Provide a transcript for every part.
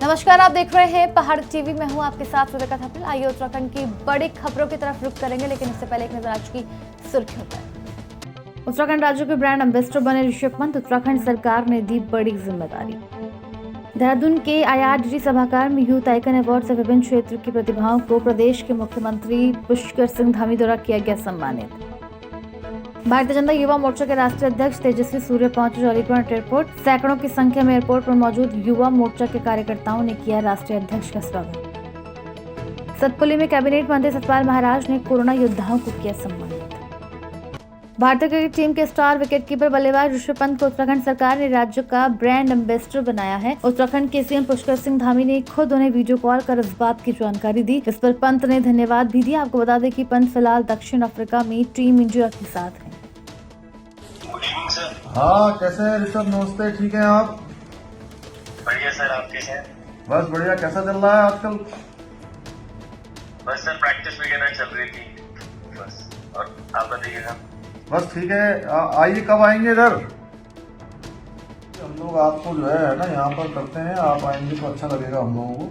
नमस्कार, आप देख रहे हैं पहाड़ टीवी। मैं हूं आपके साथ सुरेखा थापलिल। आइए उत्तराखंड की बड़ी खबरों की तरफ रुख करेंगे, लेकिन इससे पहले एक नजर आज की सुर्खियों पर। उत्तराखंड राज्य के ब्रांड एम्बेसडर बने ऋषभ पंत। उत्तराखंड सरकार ने दी बड़ी जिम्मेदारी। देहरादून के IRDT सभागार में यूथ आइकन अवार्ड से विभिन्न क्षेत्र की प्रतिभाओं को प्रदेश के मुख्यमंत्री पुष्कर सिंह धामी द्वारा किया गया सम्मानित। भारतीय जनता युवा मोर्चा के राष्ट्रीय अध्यक्ष तेजस्वी सूर्य पहुंचे जौलीग्रांट एयरपोर्ट। सैकड़ों की संख्या में एयरपोर्ट पर मौजूद युवा मोर्चा के कार्यकर्ताओं ने किया राष्ट्रीय अध्यक्ष का स्वागत। सतपुली में कैबिनेट मंत्री सतपाल महाराज ने कोरोना योद्धाओं को किया सम्मानित। भारतीय क्रिकेट टीम के स्टार विकेटकीपर बल्लेबाज ऋषभ पंत को उत्तराखंड सरकार ने राज्य का ब्रांड एम्बेसडर बनाया है। उत्तराखंड के CM पुष्कर सिंह धामी ने खुद उन्हें वीडियो कॉल कर इस बात की जानकारी दी। इस पर पंत ने धन्यवाद भी दिया। आपको बता दें कि पंत फिलहाल दक्षिण अफ्रीका में टीम इंडिया के साथ हैं। हाँ, कैसे हैं ऋषभ? नमस्ते, ठीक हैं आप? बढ़िया सर, आप कैसे हैं? बस बढ़िया। कैसा चल रहा है आजकल? बस सर, प्रैक्टिस वगैरह चल रही थी बस। और आप बताइए सर? बस ठीक है। आइए, कब आएंगे इधर? हम लोग आपको जो है ना यहाँ पर करते हैं, आप आएंगे तो अच्छा लगेगा हम लोगों को।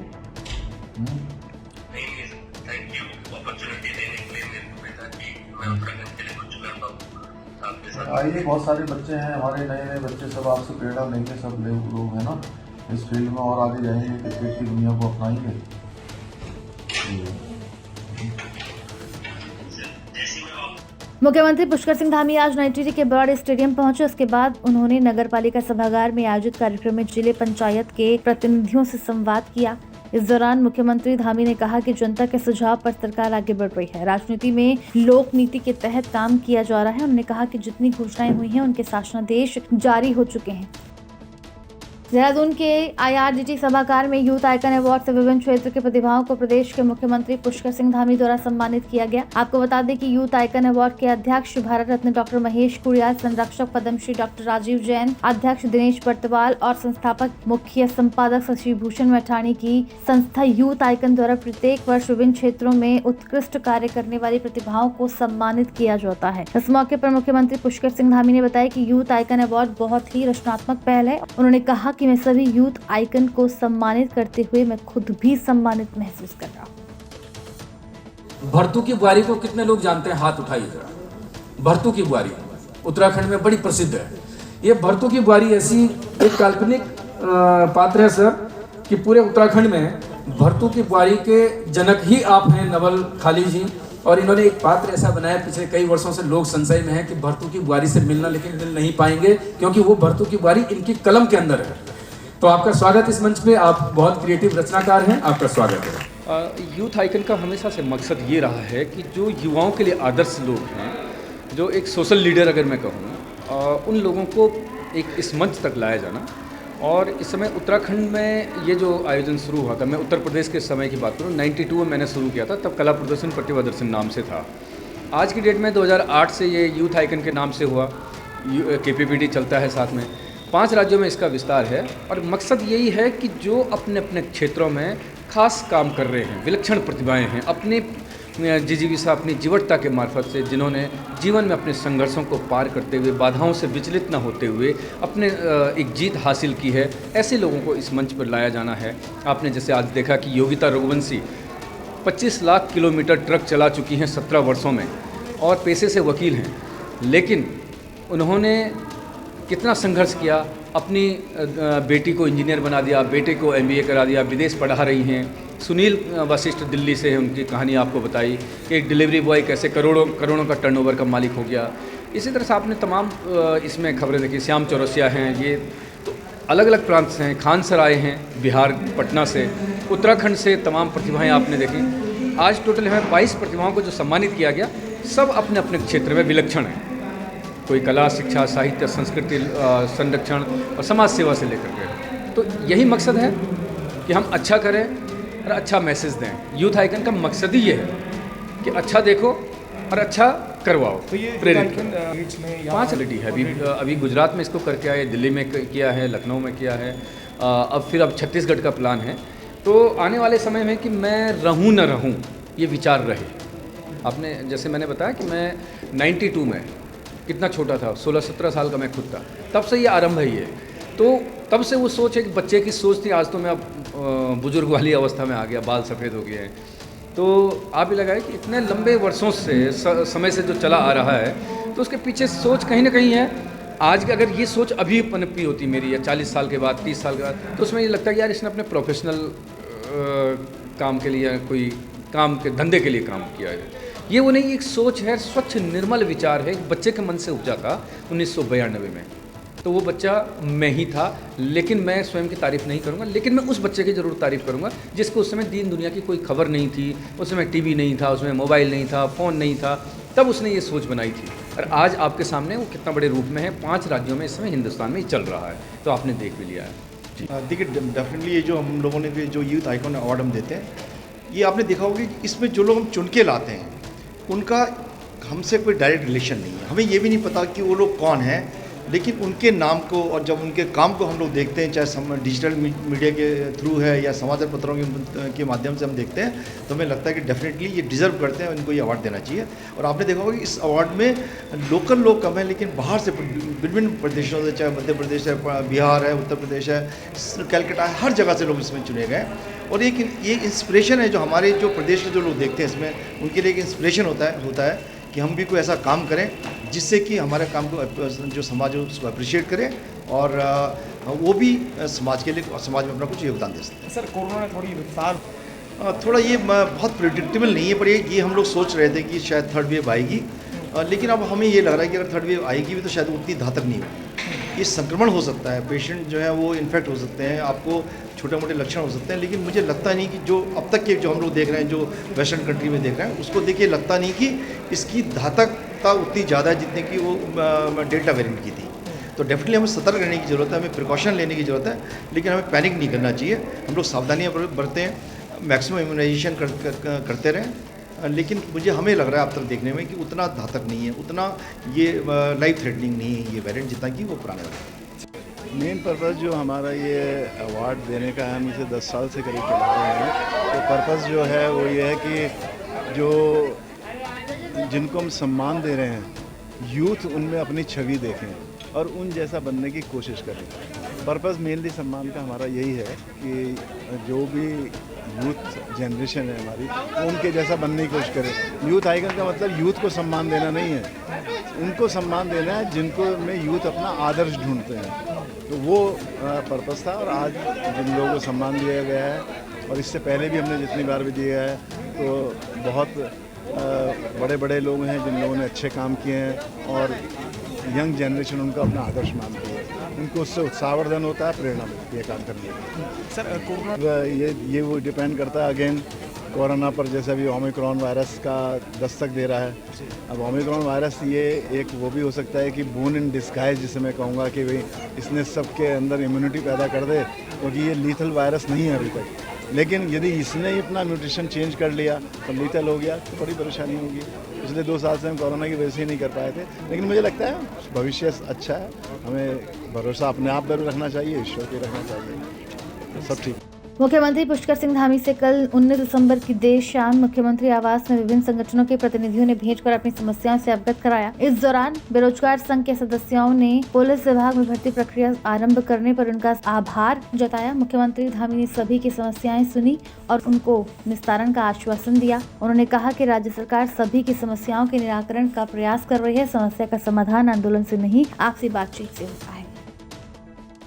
थैंक यू अपॉर्चुनिटी देने के लिए मेरे को, ताकि मैं उत्तराखंड के लिए कुछ कर पाऊँ आपके साथ। आइए, बहुत सारे बच्चे हैं हमारे, नए नए बच्चे, सब आपसे प्रेरणा लेंगे। सब लोग हैं ना इस फील्ड में और आगे जाएंगे, क्रिकेट की दुनिया को अपनाएंगे। मुख्यमंत्री पुष्कर सिंह धामी आज नई टिहरी के बर्ड स्टेडियम पहुंचे। उसके बाद उन्होंने नगरपालिका सभागार में आयोजित कार्यक्रम में जिले पंचायत के प्रतिनिधियों से संवाद किया। इस दौरान मुख्यमंत्री धामी ने कहा कि जनता के सुझाव पर सरकार आगे बढ़ रही है। राजनीति में लोक नीति के तहत काम किया जा रहा है। उन्होंने कहा कि जितनी घोषणाएं हुई हैं उनके शासनादेश जारी हो चुके हैं। देहरादून के IRDT सभागार में यूथ आइकन अवार्ड से विभिन्न क्षेत्र के प्रतिभाओं को प्रदेश के मुख्यमंत्री पुष्कर सिंह धामी द्वारा सम्मानित किया गया। आपको बता दें कि यूथ आइकन अवार्ड के अध्यक्ष भारत रत्न डॉक्टर महेश कुरियाल, संरक्षक पद्मश्री डॉक्टर राजीव जैन, अध्यक्ष दिनेश बर्तवाल और संस्थापक मुख्य संपादक शशि भूषण मैठाणी की संस्था यूथ आइकन द्वारा प्रत्येक वर्ष विभिन्न क्षेत्रों में उत्कृष्ट कार्य करने वाली प्रतिभाओं को सम्मानित किया जाता है। इस मौके पर मुख्यमंत्री पुष्कर सिंह धामी ने बताया कि यूथ आइकन अवार्ड बहुत ही रचनात्मक पहल है। उन्होंने कहा कि मैं सभी यूथ आइकन को सम्मानित करते हुए मैं खुद भी सम्मानित महसूस कर रहा हूँ। भरतू की बुआरी को कितने लोग जानते हैं? हाथ उठाइए जरा। भरतू की बुआरी उत्तराखंड में बड़ी प्रसिद्ध है। ये भरतू की बुआरी ऐसी एक काल्पनिक पात्र है सर कि पूरे उत्तराखंड में भरतू की बुआरी के जनक ही आप हैं, नवल खाली जी। और इन्होंने एक पात्र ऐसा बनाया, पिछले कई वर्षों से लोग संशय में है कि भरतू की बुआरी से मिलना, लेकिन मिल नहीं पाएंगे क्योंकि वो भरतू की बुआरी इनकी कलम के अंदर है। तो आपका स्वागत इस मंच पे। आप बहुत क्रिएटिव रचनाकार हैं, आपका स्वागत है। यूथ आइकन का हमेशा से मकसद ये रहा है कि जो युवाओं के लिए आदर्श लोग हैं, जो एक सोशल लीडर अगर मैं कहूँ, उन लोगों को एक इस मंच तक लाया जाना। और इस समय उत्तराखंड में ये जो आयोजन शुरू हुआ था, मैं उत्तर प्रदेश के समय की बात करूँ, 92 में मैंने शुरू किया था, तब कला प्रदर्शन प्रतिभा दर्शन नाम से था। आज की डेट में 2008 से ये यूथ आइकन के नाम से हुआ। KPPD चलता है साथ में, 5 राज्यों में इसका विस्तार है। और मकसद यही है कि जो अपने अपने क्षेत्रों में खास काम कर रहे हैं, विलक्षण प्रतिभाएं हैं, अपने जिजीविका, अपनी जीवटता के मार्फत से, जिन्होंने जीवन में अपने संघर्षों को पार करते हुए, बाधाओं से विचलित न होते हुए अपने एक जीत हासिल की है, ऐसे लोगों को इस मंच पर लाया जाना है। आपने जैसे आज देखा कि योगिता रघुवंशी 25 लाख किलोमीटर ट्रक चला चुकी हैं 17 वर्षों में, और पेशे से वकील हैं, लेकिन उन्होंने कितना संघर्ष किया। अपनी बेटी को इंजीनियर बना दिया, बेटे को MBA करा दिया, विदेश पढ़ा रही हैं। सुनील वशिष्ठ दिल्ली से है, उनकी कहानी आपको बताई कि एक डिलीवरी बॉय कैसे करोड़ों का टर्नओवर का मालिक हो गया। इसी तरह से आपने तमाम इसमें खबरें देखी। श्याम चौरसिया हैं, ये तो अलग अलग प्रांत से हैं। खान सर आए हैं बिहार, पटना से, उत्तराखंड से तमाम प्रतिभाएँ आपने देखी। आज टोटल हमें 22 प्रतिभाओं को जो सम्मानित किया गया, सब अपने अपने क्षेत्र में विलक्षण हैं। कोई कला, शिक्षा, साहित्य, संस्कृति संरक्षण और समाज सेवा से लेकर के। तो यही मकसद है कि हम अच्छा करें और अच्छा मैसेज दें। यूथ आइकन का मकसद ही ये है कि अच्छा देखो और अच्छा करवाओ, तो ये प्रेरित। 5 ऑलरेडी है। अभी गुजरात में इसको करके आए, दिल्ली में किया है, लखनऊ में किया है, अब छत्तीसगढ़ का प्लान है। तो आने वाले समय में कि मैं रहूं न रहूं, ये विचार रहे। आपने जैसे मैंने बताया कि मैं 92 में कितना छोटा था, 16-17 साल का मैं खुद था, तब से ये आरंभ है ये। तो तब से वो सोच एक बच्चे की सोच थी। आज तो मैं अब बुजुर्ग वाली अवस्था में आ गया, बाल सफ़ेद हो गए हैं। तो आप ही लगाए कि इतने लंबे वर्षों से समय से जो चला आ रहा है, तो उसके पीछे सोच कहीं ना कहीं है। आज की अगर ये सोच अभी पनपी होती मेरी, या 40 साल के बाद, 30 साल के बाद, तो उसमें ये लगता है कि यार इसने अपने प्रोफेशनल काम के लिए, कोई काम के धंधे के लिए काम किया है। ये वो नहीं, एक सोच है, स्वच्छ निर्मल विचार है, एक बच्चे के मन से उपजा था 1992 में। तो वो बच्चा मैं ही था, लेकिन मैं स्वयं की तारीफ़ नहीं करूँगा, लेकिन मैं उस बच्चे की ज़रूर तारीफ़ करूँगा जिसको उस समय दीन दुनिया की कोई खबर नहीं थी, उस समय टीवी नहीं था, उसमें मोबाइल नहीं था, फ़ोन नहीं था, तब उसने ये सोच बनाई थी। और आज आपके सामने वो कितना बड़े रूप में है, 5 राज्यों में इस समय हिंदुस्तान में चल रहा है, तो आपने देख भी लिया है। देखिए, डेफिनेटली ये जो हम लोगों ने जो यूथ आइकॉन अवार्ड हम देते हैं, ये आपने देखा होगा कि इसमें जो लोग हम चुन के लाते हैं उनका हमसे कोई डायरेक्ट रिलेशन नहीं है। हमें ये भी नहीं पता कि वो लोग कौन हैं, लेकिन उनके नाम को और जब उनके काम को हम लोग देखते हैं, चाहे डिजिटल मीडिया के थ्रू है या समाचार पत्रों के माध्यम से हम देखते हैं, तो हमें लगता है कि डेफिनेटली ये डिज़र्व करते हैं, इनको ये अवार्ड देना चाहिए। और आपने देखा होगा कि इस अवार्ड में लोकल लोग कम हैं, लेकिन बाहर से विभिन्न प्रदेशों से, चाहे मध्य प्रदेश है, बिहार है, उत्तर प्रदेश है, कैलकाटा है, हर जगह से लोग इसमें चुने गए। और एक ये इंस्पिरेशन है जो हमारे जो प्रदेश के जो लोग देखते हैं इसमें, उनके लिए एक इंस्पिरेशन होता है कि हम भी कोई ऐसा काम करें जिससे कि हमारे काम को जो समाज है उसको अप्रिशिएट करें, और वो भी समाज के लिए, समाज में अपना कुछ योगदान दे सकते हैं। सर, कोरोना ने थोड़ी विस्तार थोड़ा ये बहुत प्रेडिक्टेबल नहीं है, पर ये हम लोग सोच रहे थे कि शायद थर्ड वेव आएगी, लेकिन अब हमें ये लग रहा है कि अगर थर्ड वेव आएगी भी तो शायद उतनी घातक नहीं होगी। ये संक्रमण हो सकता है, पेशेंट जो है वो इन्फेक्ट हो सकते हैं, आपको छोटे मोटे लक्षण हो सकते हैं, लेकिन मुझे लगता नहीं कि जो अब तक के जो हम लोग देख रहे हैं, जो वेस्टर्न कंट्री में देख रहे हैं, उसको देखिए लगता नहीं कि इसकी घातकता उतनी ज़्यादा है जितने की वो डेल्टा वेरिएंट की थी। तो डेफिनेटली हमें सतर्क रहने की ज़रूरत है, हमें प्रिकॉशन लेने की ज़रूरत है, लेकिन हमें पैनिक नहीं करना चाहिए। हम लोग सावधानियाँ बरतें, मैक्सिमम इम्यूनाइजेशन करते रहें, लेकिन हमें लग रहा है अब तक देखने में कि उतना घातक नहीं है, उतना ये लाइफ थ्रेटनिंग नहीं है ये वेरिएंट, जितना कि वो पुराने वाले। मेन पर्पज़ जो हमारा ये अवार्ड देने का है, हम इसे 10 साल से करीब चला रहे हैं। तो पर्पज़ जो है वो ये है कि जो जिनको हम सम्मान दे रहे हैं, यूथ उनमें अपनी छवि देखें और उन जैसा बनने की कोशिश करें। पर्पज़ मेनली सम्मान का हमारा यही है कि जो भी यूथ जनरेशन है हमारी, वो उनके जैसा बनने की कोशिश करें। यूथ आइकन का मतलब यूथ को सम्मान देना नहीं है, उनको सम्मान देना है जिनको में यूथ अपना आदर्श ढूंढते हैं। तो वो पर्पज़ था, और आज जिन लोगों को सम्मान दिया गया है, और इससे पहले भी हमने जितनी बार भी दिया है, तो बहुत बड़े बड़े लोग हैं जिन लोगों ने अच्छे काम किए हैं, और यंग जनरेशन उनका अपना आदर्श मानती है, उनको उससे उत्साहवर्धन होता है, प्रेरणा मिलती है काम करने की। सर, कोरोना ये वो डिपेंड करता है अगेन कोरोना पर, जैसे अभी ओमिक्रॉन वायरस का दस्तक दे रहा है। अब ओमिक्रॉन वायरस ये एक वो भी हो सकता है कि बून इन डिस्गाइज, जिसे मैं कहूँगा कि भाई इसने सबके अंदर इम्यूनिटी पैदा कर दे, क्योंकि ये लीथल वायरस नहीं है अभी तक। लेकिन यदि इसने ही अपना म्यूटेशन चेंज कर लिया तो लीथल हो गया तो बड़ी परेशानी होगी। पिछले 2 साल से हम कोरोना की वजह से ही नहीं कर पाए थे, लेकिन मुझे लगता है भविष्य अच्छा है। हमें भरोसा अपने आप पर रखना चाहिए, ईश्वर पे रखना चाहिए, सब ठीक। मुख्यमंत्री पुष्कर सिंह धामी से कल 19 दिसंबर की देर शाम मुख्यमंत्री आवास में विभिन्न संगठनों के प्रतिनिधियों ने भेंट कर अपनी समस्याओं से अवगत कराया। इस दौरान बेरोजगार संघ के सदस्यों ने पुलिस विभाग में भर्ती प्रक्रिया आरंभ करने पर उनका आभार जताया। मुख्यमंत्री धामी ने सभी की समस्याएं सुनी और उनको निस्तारण का आश्वासन दिया। उन्होंने कहा कि राज्य सरकार सभी की समस्याओं के निराकरण का प्रयास कर रही है। समस्या का समाधान आंदोलन से नहीं, आपसी बातचीत से होता है।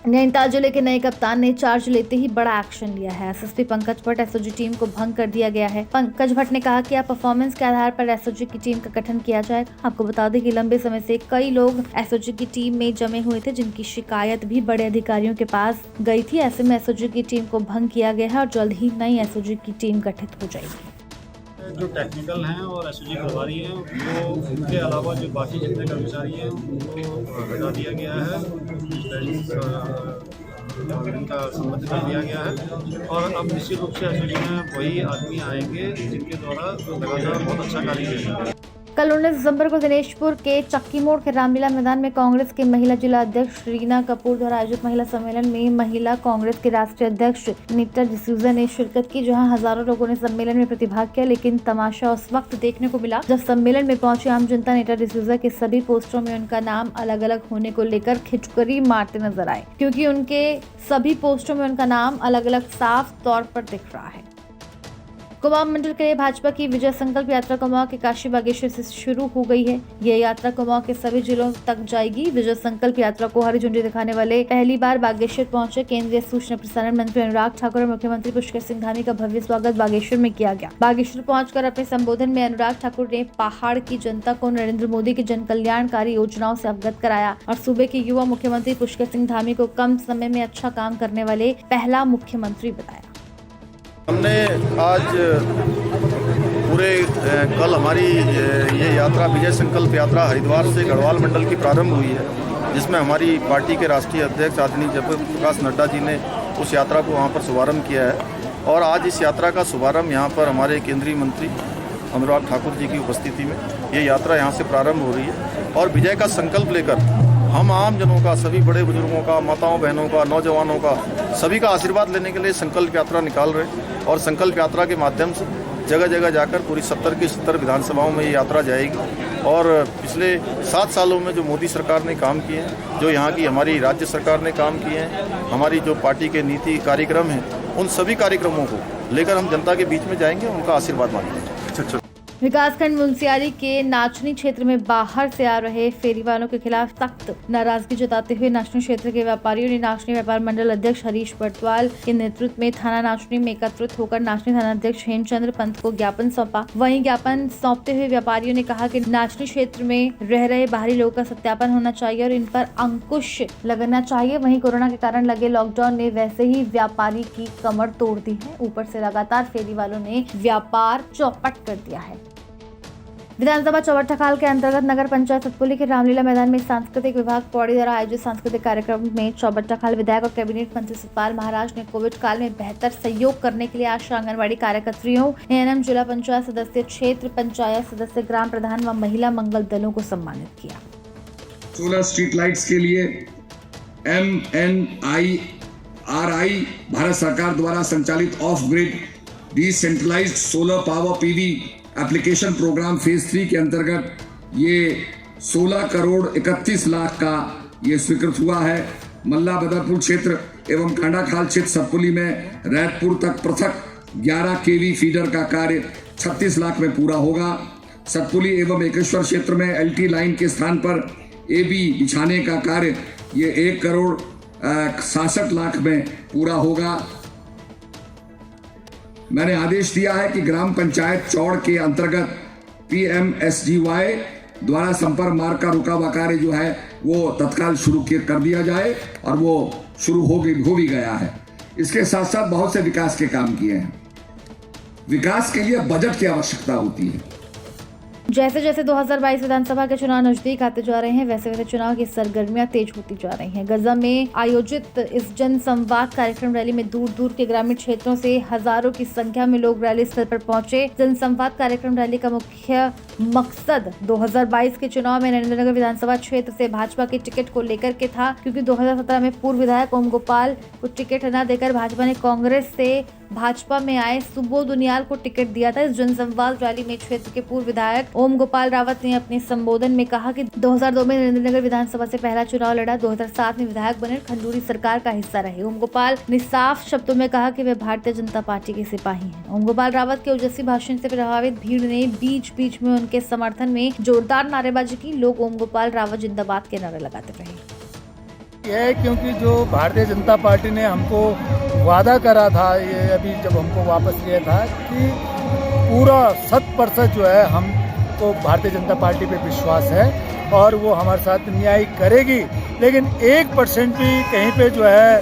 नैनीताल जिले के नए कप्तान ने चार्ज लेते ही बड़ा एक्शन लिया है। SSP Pankaj Bhatt SOG team को भंग कर दिया गया है। पंकज भट्ट ने कहा कि अब परफॉर्मेंस के आधार पर एसओजी की टीम का गठन किया जाएगा। आपको बता दें कि लंबे समय से कई लोग एसओजी की टीम में जमे हुए थे, जिनकी शिकायत भी बड़े अधिकारियों के पास गई थी। ऐसे में एसओजी की टीम को भंग किया गया है और जल्द ही नई एसओजी की टीम गठित हो जाएगी। जो टेक्निकल हैं और एसओजी प्रभारी हैं, वो उनके अलावा जो बाकी जितने कर्मचारी हैं उनको हटा दिया गया है, उनका संबंध कर दिया गया है। और अब निश्चित रूप से एसओजी में वही आदमी आएंगे जिनके द्वारा लगातार बहुत अच्छा कार्य किया जाएगा। कल 19 दिसंबर को दिनेशपुर के चक्की मोड़ के रामलीला मैदान में कांग्रेस के महिला जिला अध्यक्ष रीना कपूर द्वारा आयोजित महिला सम्मेलन में महिला कांग्रेस के राष्ट्रीय अध्यक्ष नीता डिसूजा ने शिरकत की, जहां हजारों लोगों ने सम्मेलन में प्रतिभाग किया। लेकिन तमाशा उस वक्त देखने को मिला जब सम्मेलन में पहुंची आम जनता नीता डिसूजा के सभी पोस्टरों में उनका नाम अलग अलग होने को लेकर खिचकरी मारते नजर आए, क्योंकि उनके सभी पोस्टरों में उनका नाम अलग अलग साफ तौर पर दिख रहा है। कुमाऊं मंडल के लिए भाजपा की विजय संकल्प यात्रा कुमाऊं के काशी बागेश्वर से शुरू हो गई है। यह यात्रा कुमाऊं के सभी जिलों तक जाएगी। विजय संकल्प यात्रा को हरी झंडी दिखाने वाले पहली बार बागेश्वर पहुंचे केंद्रीय सूचना प्रसारण मंत्री अनुराग ठाकुर और मुख्यमंत्री पुष्कर सिंह धामी का भव्य स्वागत बागेश्वर में किया गया। बागेश्वर पहुंचकर अपने संबोधन में अनुराग ठाकुर ने पहाड़ की जनता को नरेंद्र मोदी की जन कल्याणकारी योजनाओं से अवगत कराया और सूबे के युवा मुख्यमंत्री पुष्कर सिंह धामी को कम समय में अच्छा काम करने वाले पहला मुख्यमंत्री बताया। हमने आज कल हमारी ये यात्रा विजय संकल्प यात्रा हरिद्वार से गढ़वाल मंडल की प्रारंभ हुई है, जिसमें हमारी पार्टी के राष्ट्रीय अध्यक्ष आदरणीय जगत प्रकाश नड्डा जी ने उस यात्रा को वहाँ पर शुभारंभ किया है। और आज इस यात्रा का शुभारंभ यहाँ पर हमारे केंद्रीय मंत्री अनुराग ठाकुर जी की उपस्थिति में ये यात्रा यहाँ से प्रारंभ हो रही है। और विजय का संकल्प लेकर हम आम जनों का, सभी बड़े बुजुर्गों का, माताओं बहनों का, नौजवानों का, सभी का आशीर्वाद लेने के लिए संकल्प यात्रा निकाल रहे हैं। और संकल्प यात्रा के माध्यम से जगह जगह जाकर पूरी 70 की 70 विधानसभाओं में ये यात्रा जाएगी। और पिछले 7 सालों में जो मोदी सरकार ने काम किए हैं, जो यहाँ की हमारी राज्य सरकार ने काम किए हैं, हमारी जो पार्टी के नीति कार्यक्रम हैं, उन सभी कार्यक्रमों को लेकर हम जनता के बीच में जाएंगे, उनका आशीर्वाद मांगेंगे। विकासखंड मुंसियारी के नाचनी क्षेत्र में बाहर से आ रहे फेरी वालों के खिलाफ सख्त नाराजगी जताते हुए नाचनी क्षेत्र के व्यापारियों ने नाचनी व्यापार मंडल अध्यक्ष हरीश बटवाल के नेतृत्व में थाना नाचनी में एकत्रित होकर नाचनी थाना अध्यक्ष हेमचंद्र पंत को ज्ञापन सौंपा। वहीं ज्ञापन सौंपते हुए व्यापारियों ने कहा कि नाचनी क्षेत्र में रह रहे बाहरी लोगों का सत्यापन होना चाहिए और इन पर अंकुश लगना चाहिए। वहीं कोरोना के कारण लगे लॉकडाउन ने वैसे ही व्यापारी की कमर तोड़ दी है, ऊपर से लगातार फेरी वालों ने व्यापार चौपट कर दिया है। विधानसभा चौबट्टाखाल के अंतर्गत नगर पंचायत सतपुली के रामलीला मैदान में सांस्कृतिक विभाग पौड़ी द्वारा आयोजित सांस्कृतिक कार्यक्रम में चौबट्टाखाल विधायक और कैबिनेट मंत्री सतपाल महाराज ने कोविड काल में बेहतर सहयोग करने के लिए आशा आंगनबाड़ी कार्यकर्तियों, एएनएम, जिला पंचायत सदस्य, क्षेत्र पंचायत सदस्य, ग्राम प्रधान व महिला मंगल दलों को सम्मानित किया। 16 स्ट्रीट लाइट्स के लिए MNIRI भारत सरकार द्वारा संचालित off grid decentralised solar power PV application program phase 3 के अंतर्गत ये 16 करोड़ 31 लाख का ये स्वीकृत हुआ है। मल्ला बदरपुर क्षेत्र एवं कांडाखाल क्षेत्र सतपुली में रैतपुर तक पृथक 11 kV फीडर का कार्य 36 लाख में पूरा होगा। सतपुली एवं एकेश्वर क्षेत्र में LT लाइन के स्थान पर AB बिछाने का कार्य ये 1 करोड़ 67 लाख में पूरा होगा। मैंने आदेश दिया है कि ग्राम पंचायत चौड़ के अंतर्गत PMSGY द्वारा संपर्क मार्ग का रुकावा कार्य जो है वो तत्काल शुरू कर दिया जाए और वो शुरू हो भी गया है। इसके साथ साथ बहुत से विकास के काम किए हैं। विकास के लिए बजट की आवश्यकता होती है। जैसे जैसे 2022 विधानसभा के चुनाव नजदीक आते जा रहे हैं, वैसे वैसे चुनाव की सरगर्मियां तेज होती जा रही हैं। गजा में आयोजित इस जन संवाद कार्यक्रम रैली में दूर दूर के ग्रामीण क्षेत्रों से हजारों की संख्या में लोग रैली स्थल पर पहुंचे। जन संवाद कार्यक्रम रैली का मुख्य मकसद 2022 के चुनाव में नरेंद्रनगर विधानसभा क्षेत्र से भाजपा के टिकट को लेकर के था, क्योंकि 2017 में पूर्व विधायक ओम गोपाल को टिकट न देकर भाजपा ने कांग्रेस से भाजपा में आए सुबोध उनियाल को टिकट दिया था। इस जनसंवाद रैली में क्षेत्र के पूर्व विधायक ओम गोपाल रावत ने अपने संबोधन में कहा कि 2002 में नरेंद्रनगर विधानसभा से पहला चुनाव लड़ा, 2007 में विधायक बने, खंडूरी सरकार का हिस्सा रहे। ओम गोपाल ने साफ शब्दों में कहा कि वे भारतीय जनता पार्टी के सिपाही हैं। ओम गोपाल रावत के ओजस्वी भाषण से प्रभावित भीड़ ने बीच बीच में उनके समर्थन में जोरदार नारेबाजी की। लोग ओम गोपाल रावत जिंदाबाद के नारे लगाते रहे। है क्योंकि जो भारतीय जनता पार्टी ने हमको वादा करा था, ये अभी जब हमको वापस लिया था कि पूरा 100% जो है हमको भारतीय जनता पार्टी पे विश्वास है और वो हमारे साथ न्याय करेगी, लेकिन 1% भी कहीं पे जो है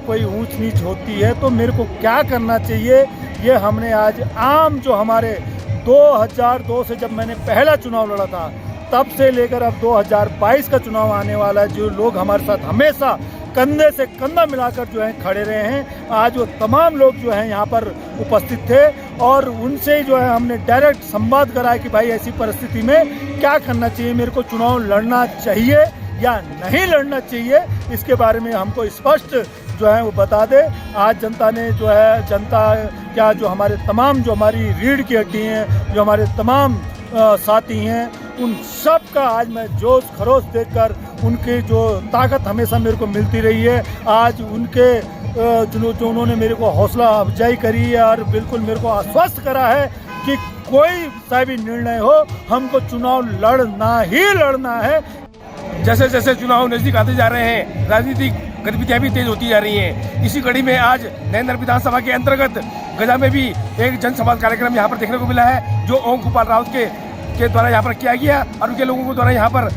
कोई ऊंच नीच होती है तो मेरे को क्या करना चाहिए, ये हमने आज आम जो हमारे 2002 से जब मैंने पहला चुनाव लड़ा था तब से लेकर अब 2022 का चुनाव आने वाला है, जो लोग हमारे साथ हमेशा कंधे से कंधा मिलाकर जो है खड़े रहे हैं। आज वो तमाम लोग जो हैं यहाँ पर उपस्थित थे और उनसे जो है हमने डायरेक्ट संवाद कराया कि भाई ऐसी परिस्थिति में क्या करना चाहिए, मेरे को चुनाव लड़ना चाहिए या नहीं लड़ना चाहिए, इसके बारे में हमको स्पष्ट जो है वो बता दे। आज जनता ने जो है, जनता क्या, जो हमारे तमाम, जो हमारी रीढ़ की हड्डी हैं, जो हमारे तमाम साथी हैं, उन सब का आज मैं जोश खरोश देखकर उनकी जो ताकत हमेशा मेरे को मिलती रही है, आज उनके जो उन्होंने मेरे को हौसला अफजाई करी है और बिल्कुल मेरे को आश्वस्त करा है कि कोई सा भी निर्णय हो, हमको चुनाव लड़ना ही लड़ना है। जैसे जैसे चुनाव नजदीक आते जा रहे हैं, राजनीतिक गतिविधियां भी तेज होती जा रही हैं। इसी कड़ी में आज नरेंद्र विधानसभा के अंतर्गत गजा में भी एक जनसंवाद कार्यक्रम यहाँ पर देखने को मिला है, जो ओम गोपाल राउत के द्वारा यहाँ पर किया गया और उनके लोगों को द्वारा यहाँ पर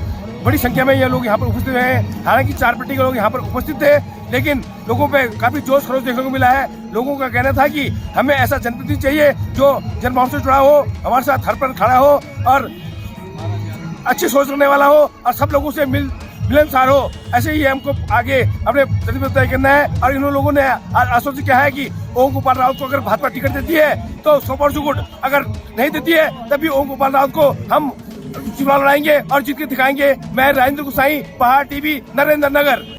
बड़ी संख्या में ये लोग यहाँ पर उपस्थित हुए हैं। हालांकि 4 पार्टी के लोग यहाँ पर उपस्थित थे, लेकिन लोगों पे काफी जोश खरोश देखने को मिला है। लोगों का कहना था कि हमें ऐसा जनप्रतिनिधि चाहिए जो जनभाव से जुड़ा हो, हमारे साथ हर पर खड़ा हो और अच्छी सोच रखने वाला हो और सब लोगों से मिलनसार हो। ऐसे ही हमको आगे अपने प्रतिबद्धता तय करना है। और इन लोगों ने आश्वस्त किया है कि ओम गोपाल राउत को अगर भाजपा टिकट देती है तो 100% गुट, अगर नहीं देती है तब भी ओम गोपाल राउत को हम चुनाव लड़ाएंगे और जीत के दिखाएंगे। मैं राजेंद्र गुसाई, पहाड़ टीवी, नरेंद्र नगर।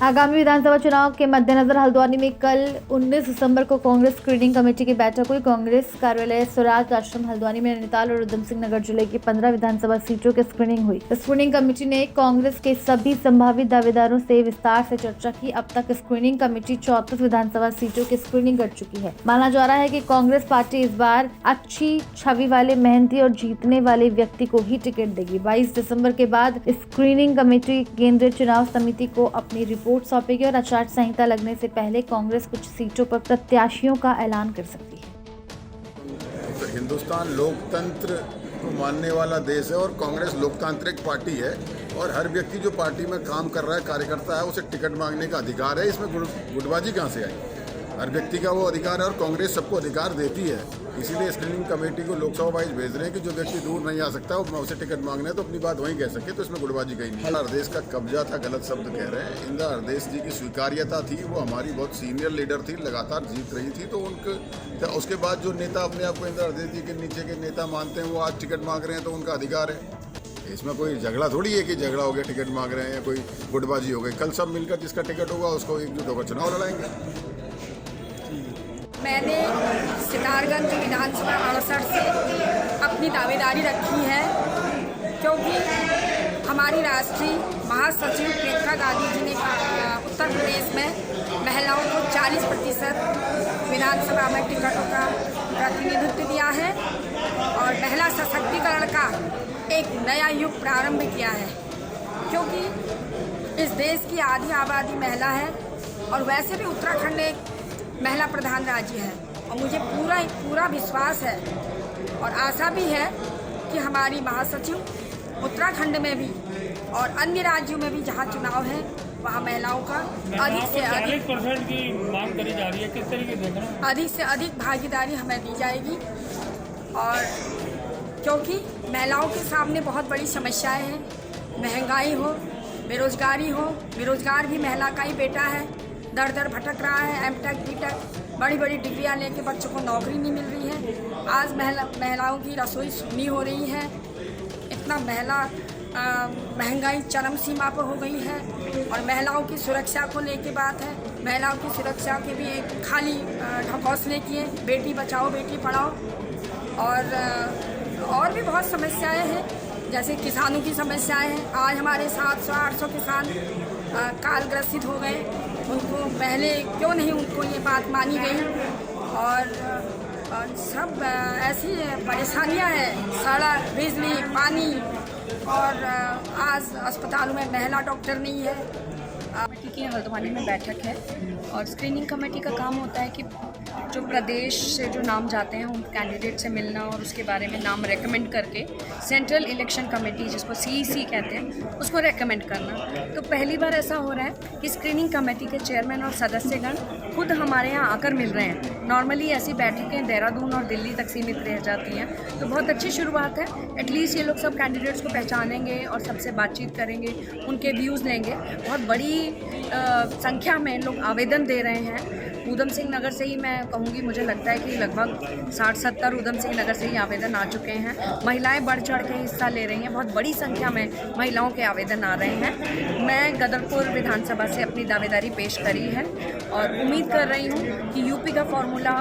आगामी विधानसभा चुनाव के मद्देनजर हल्द्वानी में कल 19 दिसंबर को कांग्रेस स्क्रीनिंग कमेटी की बैठक हुई। कांग्रेस कार्यालय स्वराज आश्रम हल्द्वानी में नैनीताल और उधम सिंह नगर जिले की 15 विधानसभा सीटों की स्क्रीनिंग हुई। स्क्रीनिंग कमेटी ने कांग्रेस के सभी संभावित दावेदारों से विस्तार से चर्चा की। अब तक स्क्रीनिंग कमेटी 34 विधानसभा सीटों की स्क्रीनिंग कर चुकी है। माना जा रहा है कि कांग्रेस पार्टी इस बार अच्छी छवि वाले, मेहनती और जीतने वाले व्यक्ति को ही टिकट देगी। 22 दिसंबर के बाद स्क्रीनिंग कमेटी केंद्रीय चुनाव समिति को अपनी रिपोर्ट सौंपेगी और आचार संहिता लगने से पहले कांग्रेस कुछ सीटों पर प्रत्याशियों का ऐलान कर सकती है। तो हिंदुस्तान लोकतंत्र को मानने वाला देश है और कांग्रेस लोकतांत्रिक पार्टी है और हर व्यक्ति जो पार्टी में काम कर रहा है, कार्यकर्ता है, उसे टिकट मांगने का अधिकार है। इसमें गुटबाजी कहाँ से आई? हर व्यक्ति का वो अधिकार है और कांग्रेस सबको अधिकार देती है। इसीलिए स्क्रीनिंग कमेटी को लोकसभा वाइज भेज रहे हैं कि जो व्यक्ति दूर नहीं आ सकता वो उसे टिकट मांगना है तो अपनी बात वहीं कह सके। तो इसमें गुटबाजी कहीं नहीं। हरदेश का कब्जा था, गलत शब्द कह रहे हैं। इंदिरा हरदेश जी की स्वीकार्यता थी, वो हमारी बहुत सीनियर लीडर थी, लगातार जीत रही थी। तो उनके उसके बाद जो नेता अपने आप को इंदिरा हरदेश जी के नीचे के नेता मानते हैं, वो आज टिकट मांग रहे हैं, तो उनका अधिकार है। इसमें कोई झगड़ा थोड़ी है कि झगड़ा हो गया टिकट मांग रहे हैं या कोई गुटबाजी हो गई। कल सब मिलकर जिसका टिकट होगा उसको एकजुट होकर चुनाव लड़ाएंगे। मैंने सितारगंज विधानसभा 68 से अपनी दावेदारी रखी है, क्योंकि हमारी राष्ट्रीय महासचिव प्रियंका गांधी जी ने उत्तर प्रदेश में महिलाओं को 40% विधानसभा में टिकटों का प्रतिनिधित्व दिया है और महिला सशक्तिकरण का एक नया युग प्रारंभ किया है। क्योंकि इस देश की आधी आबादी महिला है और वैसे भी उत्तराखंड एक महिला प्रधान राज्य है और मुझे पूरा विश्वास है और आशा भी है कि हमारी महासचिव उत्तराखंड में भी और अन्य राज्यों में भी जहां चुनाव है वहां महिलाओं का अधिक से अधिक 40% की मांग करी जा रही है, किस तरीके से देखना? अधिक से अधिक भागीदारी हमें दी जाएगी। और क्योंकि महिलाओं के सामने बहुत बड़ी समस्याएं हैं, महंगाई हो, बेरोजगारी हो, बेरोजगार भी महिला का ही बेटा है, दर दर भटक रहा है, एमटेक बीटेक बड़ी बड़ी डिग्रियां लेके बच्चों को नौकरी नहीं मिल रही है। आज महिलाओं की रसोई सुनी हो रही है, इतना महंगाई चरम सीमा पर हो गई है। और महिलाओं की सुरक्षा को लेके बात है, महिलाओं की सुरक्षा के भी एक खाली ढकोसले किए, बेटी बचाओ बेटी पढ़ाओ। और भी बहुत समस्याएं हैं, जैसे किसानों की समस्याएं हैं। आज हमारे 700-800 किसान कालग्रसित हो गए, उनको पहले क्यों नहीं उनको ये बात मानी गई? और सब ऐसी परेशानियां हैं, सड़क, बिजली, पानी और आज अस्पतालों में महिला डॉक्टर नहीं है। कमेटी की हल्द्वानी में बैठक है और स्क्रीनिंग कमेटी का काम होता है कि जो प्रदेश से जो नाम जाते हैं उन कैंडिडेट से मिलना और उसके बारे में नाम रेकमेंड करके सेंट्रल इलेक्शन कमेटी, जिसको CEC कहते हैं, उसको रेकमेंड करना। तो पहली बार ऐसा हो रहा है कि स्क्रीनिंग कमेटी के चेयरमैन और सदस्यगण खुद हमारे यहाँ आकर मिल रहे हैं। नॉर्मली ऐसी बैठकें देहरादून और दिल्ली तक सीमित रह जाती हैं, तो बहुत अच्छी शुरुआत है। एटलीस्ट ये लोग सब कैंडिडेट्स को पहचानेंगे और सबसे बातचीत करेंगे, उनके व्यूज़ लेंगे। बहुत बड़ी संख्या में लोग आवेदन दे रहे हैं। ऊधम सिंह नगर से ही मैं कहूँगी, मुझे लगता है कि लगभग 60-70 ऊधम सिंह नगर से ही आवेदन आ चुके हैं। महिलाएं बढ़ चढ़ के हिस्सा ले रही हैं, बहुत बड़ी संख्या में महिलाओं के आवेदन आ रहे हैं। मैं गदरपुर विधानसभा से अपनी दावेदारी पेश करी है और उम्मीद कर रही हूँ कि यूपी का फॉर्मूला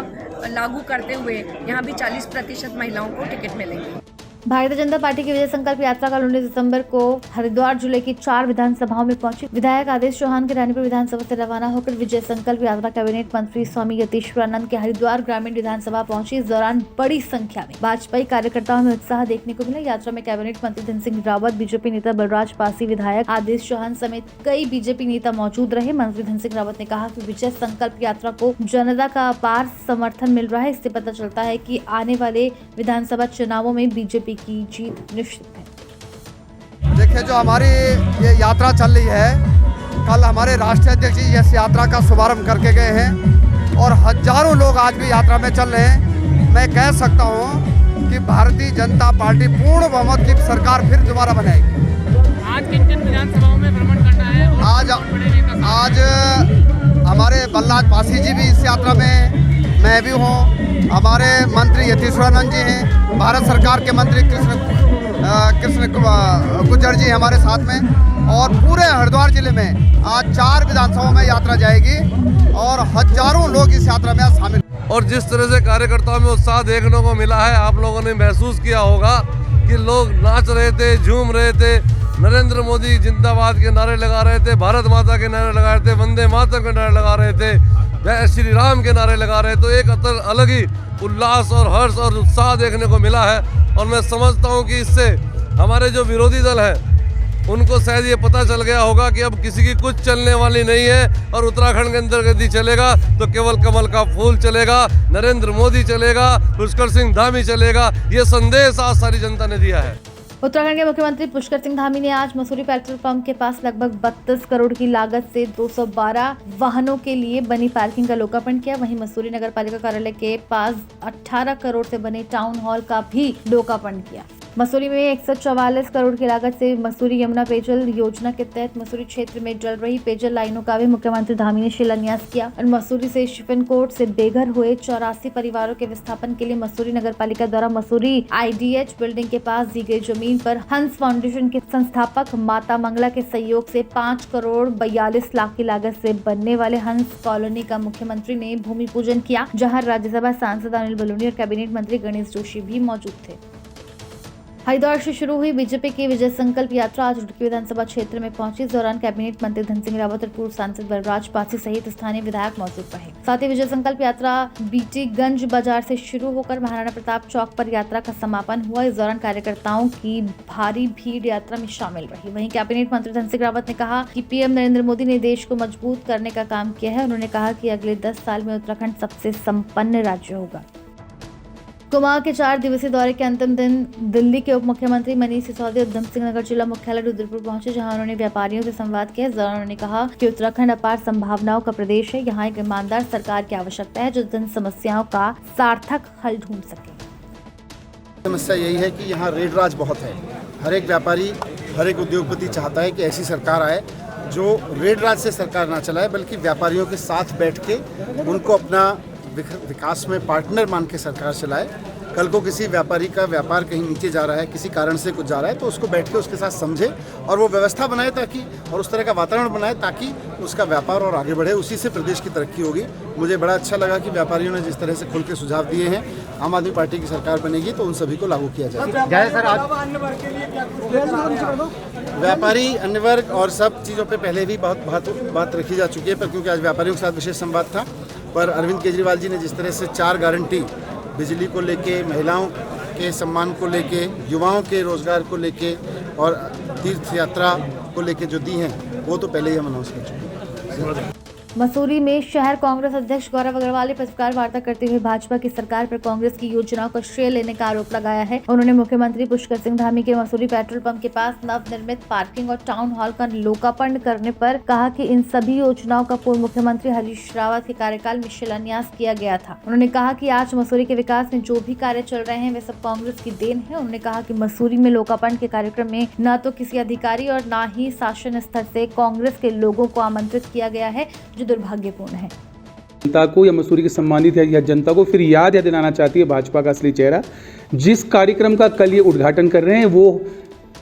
लागू करते हुए यहाँ भी 40% महिलाओं को टिकट मिलेंगे। भारतीय जनता पार्टी की विजय संकल्प यात्रा कल 19 दिसंबर को हरिद्वार जिले की 4 विधानसभाओं में पहुंची। विधायक आदेश चौहान के रानीपुर विधानसभा से रवाना होकर विजय संकल्प यात्रा कैबिनेट मंत्री स्वामी यतीश्वरानंद के हरिद्वार ग्रामीण विधानसभा पहुंची। इस दौरान बड़ी संख्या में भाजपाई कार्यकर्ताओं में उत्साह देखने को मिला। यात्रा में कैबिनेट मंत्री धन सिंह रावत, बीजेपी नेता बलराज पासी, विधायक आदेश चौहान समेत कई बीजेपी नेता मौजूद रहे। मंत्री धन सिंह रावत ने कहा कि विजय संकल्प यात्रा को जनता का अपार समर्थन मिल रहा है। इससे पता चलता है कि आने वाले विधानसभा चुनावों में बीजेपी की जीत निश्चित है। देखिए, जो हमारी ये यात्रा चल रही है, कल हमारे राष्ट्रीय अध्यक्ष जी इस यात्रा का शुभारंभ करके गए हैं और हजारों लोग आज भी यात्रा में चल रहे हैं। मैं कह सकता हूं कि भारतीय जनता पार्टी पूर्ण बहुमत की सरकार फिर दोबारा बनाएगी। आज किन विधानसभाओं में भ्रमण करना है? आज हमारे बलराज पासी जी भी इस यात्रा में, मैं भी हूँ, हमारे मंत्री यतीश्वरानंद जी हैं, भारत सरकार के मंत्री कृष्ण गुज्जर जी हमारे साथ में, और पूरे हरिद्वार जिले में आज 4 विधानसभाओं में यात्रा जाएगी और हजारों लोग इस यात्रा में शामिल। और जिस तरह से कार्यकर्ताओं में उत्साह देखने को मिला है, आप लोगों ने महसूस किया होगा कि लोग नाच रहे थे, झूम रहे थे, नरेंद्र मोदी जिंदाबाद के नारे लगा रहे थे, भारत माता के नारे लगा रहे थे, वंदे मातरम के नारे लगा रहे थे, जय श्री राम के नारे लगा रहे। तो एक अलग ही उल्लास और हर्ष और उत्साह देखने को मिला है। और मैं समझता हूं कि इससे हमारे जो विरोधी दल है उनको शायद ये पता चल गया होगा कि अब किसी की कुछ चलने वाली नहीं है और उत्तराखंड के अंदर यदि चलेगा तो केवल कमल का फूल चलेगा, नरेंद्र मोदी चलेगा, पुष्कर सिंह धामी चलेगा। ये संदेश आज सारी जनता ने दिया है। उत्तराखंड के मुख्यमंत्री पुष्कर सिंह धामी ने आज मसूरी पेट्रोल पंप के पास लगभग 32 करोड़ की लागत से 212 वाहनों के लिए बनी पार्किंग का लोकार्पण किया। वहीं मसूरी नगर पालिका कार्यालय के पास 18 करोड़ से बने टाउन हॉल का भी लोकार्पण किया। मसूरी में 144 करोड़ की लागत से मसूरी यमुना पेयजल योजना के तहत मसूरी क्षेत्र में जल रही पेयजल लाइनों का भी मुख्यमंत्री धामी ने शिलान्यास किया। और मसूरी से शिफनकोट से बेघर हुए 84 परिवारों के विस्थापन के लिए मसूरी नगर पालिका द्वारा मसूरी IDH बिल्डिंग के पास दी गई जमीन पर हंस फाउंडेशन के संस्थापक माता मंगला के सहयोग से 5 करोड़ 42 लाख की लागत से बनने वाले हंस कॉलोनी का मुख्यमंत्री ने भूमि पूजन किया, जहां राज्यसभा सांसद अनिल बलूनी और कैबिनेट मंत्री गणेश जोशी भी मौजूद थे। हरिद्वार से शुरू हुई बीजेपी की विजय संकल्प यात्रा आज रुड़की विधानसभा क्षेत्र में पहुंची। इस दौरान कैबिनेट मंत्री धन सिंह रावत और पूर्व सांसद बलराज पासी सहित स्थानीय विधायक मौजूद रहे। साथ ही विजय संकल्प यात्रा बीटीगंज बाजार से शुरू होकर महाराणा प्रताप चौक पर यात्रा का समापन हुआ। इस दौरान कार्यकर्ताओं की भारी भीड़ यात्रा में शामिल रही। वहीं कैबिनेट मंत्री धन सिंह रावत ने कहा कि पीएम नरेंद्र मोदी ने देश को मजबूत करने का काम किया है। उन्होंने कहा कि अगले 10 साल में उत्तराखंड सबसे संपन्न राज्य होगा। कुमाऊं के 4 दिवसीय दौरे के अंतिम दिन दिल्ली के उप मुख्यमंत्री मनीष सिसोदिया ऊधम सिंह नगर जिला मुख्यालय रुद्रपुर पहुंचे, जहां उन्होंने व्यापारियों से संवाद किया। इस दौरान उन्होंने कहा कि उत्तराखंड अपार संभावनाओं का प्रदेश है। यहाँ एक ईमानदार सरकार की आवश्यकता है जो जन समस्याओं का सार्थक हल ढूंढ सके। समस्या यही है कि यहाँ रेड राज बहुत है। हर एक व्यापारी, हर एक उद्योगपति चाहता है कि ऐसी सरकार आए जो रेड राज से सरकार ना चलाए, बल्कि व्यापारियों के साथ बैठ के उनको अपना विकास में पार्टनर मान के सरकार चलाए। कल को किसी व्यापारी का व्यापार कहीं नीचे जा रहा है, किसी कारण से कुछ जा रहा है, तो उसको बैठ के उसके साथ समझे और वो व्यवस्था बनाए ताकि, और उस तरह का वातावरण बनाए ताकि उसका व्यापार और आगे बढ़े। उसी से प्रदेश की तरक्की होगी। मुझे बड़ा अच्छा लगा कि व्यापारियों ने जिस तरह से खुल के सुझाव दिए हैं। आम आदमी पार्टी की सरकार बनेगी तो उन सभी को लागू किया जाएगा। व्यापारी, अन्य वर्ग और सब चीज़ों पे पहले भी बहुत बात रखी जा चुकी है, पर क्योंकि आज व्यापारियों के साथ विशेष संवाद था, पर अरविंद केजरीवाल जी ने जिस तरह से 4 गारंटी बिजली को लेके, महिलाओं के सम्मान को लेके, युवाओं के रोजगार को लेके और तीर्थ यात्रा को लेके जो दी हैं, वो तो पहले ही हम अनाउंस कर चुके हैं। मसूरी में शहर कांग्रेस अध्यक्ष गौरव अग्रवाल ने पत्रकार वार्ता करते हुए भाजपा की सरकार पर कांग्रेस की योजनाओं का श्रेय लेने का आरोप लगाया है। उन्होंने मुख्यमंत्री पुष्कर सिंह धामी के मसूरी पेट्रोल पंप के पास नवनिर्मित पार्किंग और टाउन हॉल का लोकार्पण करने पर कहा कि इन सभी योजनाओं का पूर्व मुख्यमंत्री हरीश रावत के कार्यकाल में शिलान्यास किया गया था। उन्होंने कहा कि आज मसूरी के विकास में जो भी कार्य चल रहे हैं वे सब कांग्रेस की देन है। उन्होंने कहा कि मसूरी में लोकार्पण के कार्यक्रम में न तो किसी अधिकारी और न ही शासन स्तर से कांग्रेस के लोगों को आमंत्रित किया गया है, जो दुर्भाग्यपूर्ण है। जनता को या मसूरी के सम्मानित है या जनता को फिर याद दिलाना चाहती है भाजपा का असली चेहरा। जिस कार्यक्रम का कल ये उद्घाटन कर रहे हैं वो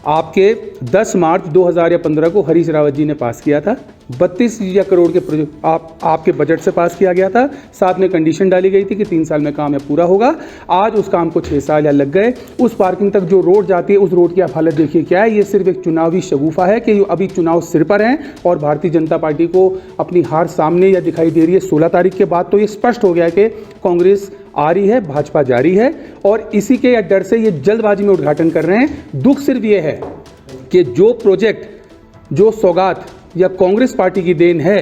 आपके 10 मार्च 2015 को हरीश रावत जी ने पास किया था। 32 करोड़ के प्रोजेक्ट आपके बजट से पास किया गया था। साथ में कंडीशन डाली गई थी कि 3 साल में काम यह पूरा होगा। आज उस काम को 6 साल या लग गए। उस पार्किंग तक जो रोड जाती है उस रोड की आप हालत देखिए क्या है। ये सिर्फ एक चुनावी शगुफा है कि अभी चुनाव सिर पर हैं और भारतीय जनता पार्टी को अपनी हार सामने या दिखाई दे रही है। 16 तारीख के बाद तो ये स्पष्ट हो गया है कि कांग्रेस आ रही है, भाजपा जारी है और इसी के डर से ये जल्दबाजी में उद्घाटन कर रहे हैं। दुख सिर्फ ये है कि जो प्रोजेक्ट, जो सौगात या कांग्रेस पार्टी की देन है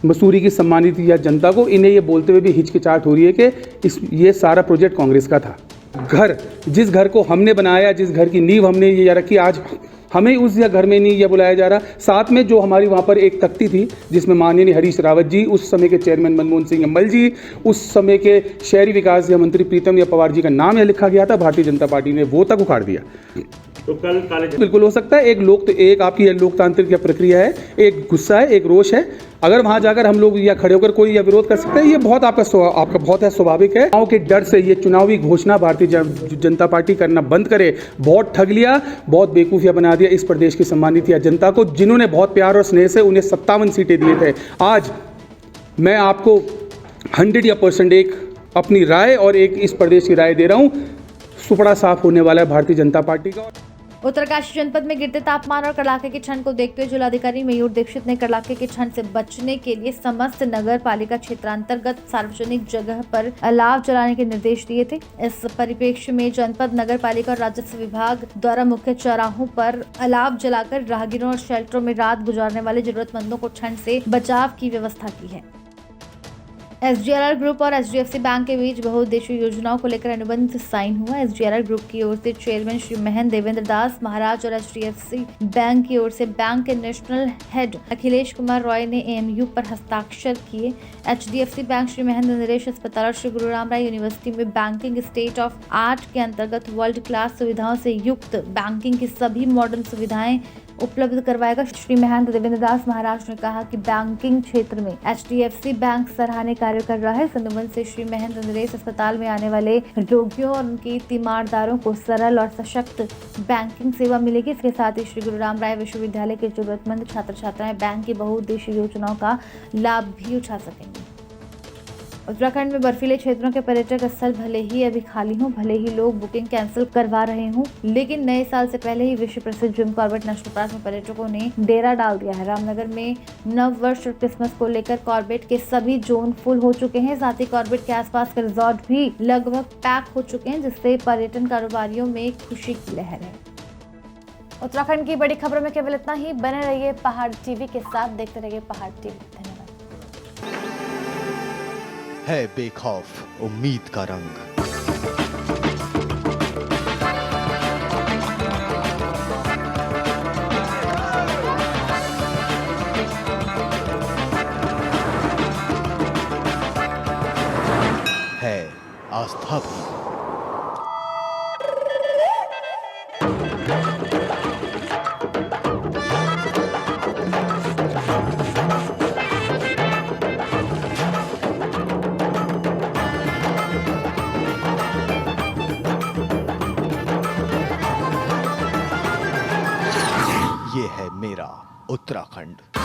मसूरी की सम्मानित या जनता को, इन्हें ये बोलते हुए भी हिचकिचाहट हो रही है कि ये सारा प्रोजेक्ट कांग्रेस का था। जिस घर को हमने बनाया, जिस घर की नींव हमने ये रखी, आज हमें उस घर में नहीं यह बुलाया जा रहा। साथ में जो हमारी वहाँ पर एक तख्ती थी जिसमें माननीय हरीश रावत जी, उस समय के चेयरमैन मनमोहन सिंह अम्बल जी, उस समय के शहरी विकास या मंत्री प्रीतम या पवार जी का नाम यह लिखा गया था, भारतीय जनता पार्टी ने वो तक उखाड़ दिया। तो कल बिल्कुल हो सकता है। एक आपकी लोकतांत्रिक या प्रक्रिया है, एक गुस्सा है, एक रोष है। अगर वहां जाकर हम लोग या खड़े होकर कोई या विरोध कर सकते हैं, ये बहुत आपका बहुत है स्वाभाविक है। चुनाव के डर से ये चुनावी घोषणा भारतीय जनता पार्टी करना बंद करे। बहुत ठग लिया, बहुत बेवकूफिया बना दिया इस प्रदेश की सम्मानित या जनता को, जिन्होंने बहुत प्यार और स्नेह से उन्हें 57 सीटें दिए थे। आज मैं आपको 100% एक अपनी राय और एक इस प्रदेश की राय दे रहा हूँ। सुपड़ा साफ होने वाला है भारतीय जनता पार्टी का। उत्तरकाशी जनपद में गिरते तापमान और कड़ाके की ठंड को देखते हुए जिलाधिकारी मयूर दीक्षित ने कड़ाके की ठंड से बचने के लिए समस्त नगर पालिका क्षेत्रांतर्गत सार्वजनिक जगह पर अलाव जलाने के निर्देश दिए थे। इस परिप्रेक्ष्य में जनपद नगर पालिका और राजस्व विभाग द्वारा मुख्य चौराहों पर अलाव जलाकर राहगीरों और शेल्टरों में रात गुजारने वाले जरूरतमंदों को ठंड से बचाव की व्यवस्था की है। SGRR ग्रुप और HDFC बैंक के बीच बहुउद्देशीय योजनाओं को लेकर अनुबंध साइन हुआ। SGRR ग्रुप की ओर से चेयरमैन श्री महेंद्र देवेंद्र दास महाराज और HDFC बैंक की ओर से बैंक के नेशनल हेड अखिलेश कुमार रॉय ने AMU पर हस्ताक्षर किए। HDFC बैंक श्री महेंद्र नरेश अस्पताल और श्री गुरु राम राय यूनिवर्सिटी में बैंकिंग स्टेट ऑफ आर्ट के अंतर्गत वर्ल्ड क्लास सुविधाओं से युक्त बैंकिंग की सभी मॉडर्न सुविधाएं उपलब्ध करवाएगा। श्री महेंद्र देवेंद्र दास महाराज ने कहा कि बैंकिंग क्षेत्र में HDFC बैंक सराहनीय कार्य कर रहा है। इस अनुबंध से श्री महेंद्र नरेश अस्पताल में आने वाले रोगियों और उनके तीमारदारों को सरल और सशक्त बैंकिंग सेवा मिलेगी। इसके साथ ही श्री गुरु राम राय विश्वविद्यालय के जरूरतमंद छात्र छात्राएं बैंक की बहुउद्देशीय योजनाओं का लाभ भी उठा सकेंगे। उत्तराखंड में बर्फीले क्षेत्रों के पर्यटक स्थल भले ही अभी खाली हों, भले ही लोग बुकिंग कैंसिल करवा रहे हों, लेकिन नए साल से पहले ही विश्व प्रसिद्ध जिम कॉर्बेट नेशनल पार्क में पर्यटकों ने डेरा डाल दिया है। रामनगर में नव वर्ष और क्रिसमस को लेकर कॉर्बेट के सभी जोन फुल हो चुके हैं। साथ ही कॉर्बेट के आसपास के रिजॉर्ट भी लगभग पैक हो चुके हैं, जिससे पर्यटन कारोबारियों में खुशी की लहर है। उत्तराखंड की बड़ी खबरों में केवल इतना ही। बने रहिए पहाड़ टीवी के साथ, देखते रहिए पहाड़ टीवी। धन्यवाद। है बेखौफ उम्मीद का रंग, है आस्था भी। ये है मेरा उत्तराखंड।